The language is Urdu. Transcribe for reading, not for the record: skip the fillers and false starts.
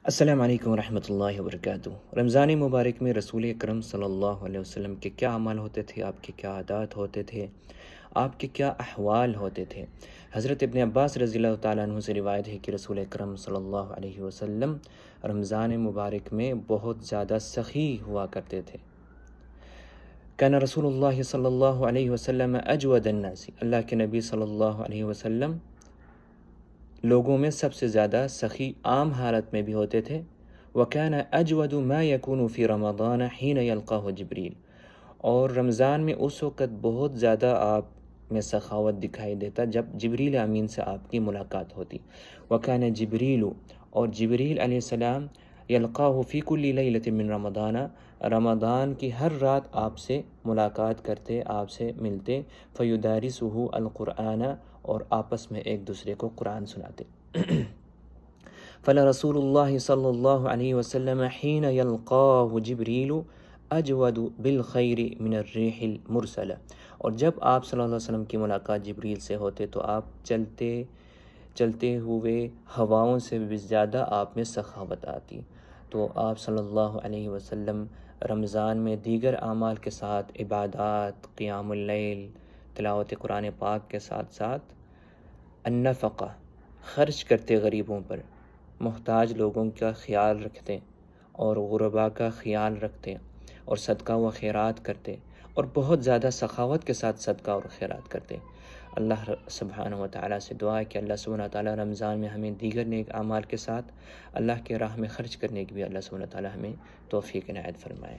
السلام علیکم ورحمۃ اللہ وبرکاتہ۔ رمضان مبارک میں رسول اکرم صلی اللہ علیہ وسلم کے کیا اعمال ہوتے تھے، آپ کے کیا عادات ہوتے تھے، آپ کے کیا احوال ہوتے تھے۔ حضرت ابن عباس رضی اللہ تعالیٰ عنہ سے روایت ہے کہ رسول اکرم صلی اللہ علیہ وسلم رمضان مبارک میں بہت زیادہ سخی ہوا کرتے تھے۔ کان رسول اللہ صلی اللہ علیہ وسلم اجود الناس، اللہ کے نبی صلی اللہ علیہ وسلم لوگوں میں سب سے زیادہ سخی عام حالت میں بھی ہوتے تھے۔ وَكَانَ أَجْوَدُ مَا يَكُونُ فِي رَمَضَانَ حِينَ يَلْقَاهُ جِبْرِيلُ، اور رمضان میں اس وقت بہت زیادہ آپ میں سخاوت دکھائی دیتا جب جبریل امین سے آپ کی ملاقات ہوتی۔ وَكَانَ جِبْرِيلُ، اور جبریل علیہ السلام يَلْقَاهُ فِي كُلِّ لَيْلَةٍ مِّن رمضان، رمضان کی ہر رات آپ سے ملاقات کرتے، آپ سے ملتے۔ فَيُدَارِسُهُ الْقُرْآنَ، اور آپس میں ایک دوسرے کو قرآن سناتے۔ فَلَرَسُولُ اللَّهِ صلی اللہ علیہ وسلم حِينَ يَلْقَاهُ جِبْرِيلُ أَجْوَدُ بِالْخَيْرِ مِنَ الرِّيحِ الْمُرْسَلَةِ، اور جب آپ صلی اللہ علیہ وسلم کی ملاقات جبریل سے ہوتے تو آپ چلتے ہوئے ہواؤں سے بھی زیادہ آپ میں سخاوت آتی۔ تو آپ صلی اللہ علیہ وسلم رمضان میں دیگر اعمال کے ساتھ عبادات، قیام اللیل، تلاوت قرآن پاک کے ساتھ ساتھ النفقہ، خرچ کرتے غریبوں پر، محتاج لوگوں کا خیال رکھتے اور غرباء کا خیال رکھتے اور صدقہ و خیرات کرتے، اور بہت زیادہ سخاوت کے ساتھ صدقہ اور خیرات کرتے۔ اللہ سبحانہ و تعالیٰ سے دعا ہے کہ اللہ سبحانہ و تعالیٰ رمضان میں ہمیں دیگر نیک اعمال کے ساتھ اللہ کے راہ میں خرچ کرنے کی بھی اللہ سبحانہ و تعالیٰ ہمیں توفیق عنایت فرمائے۔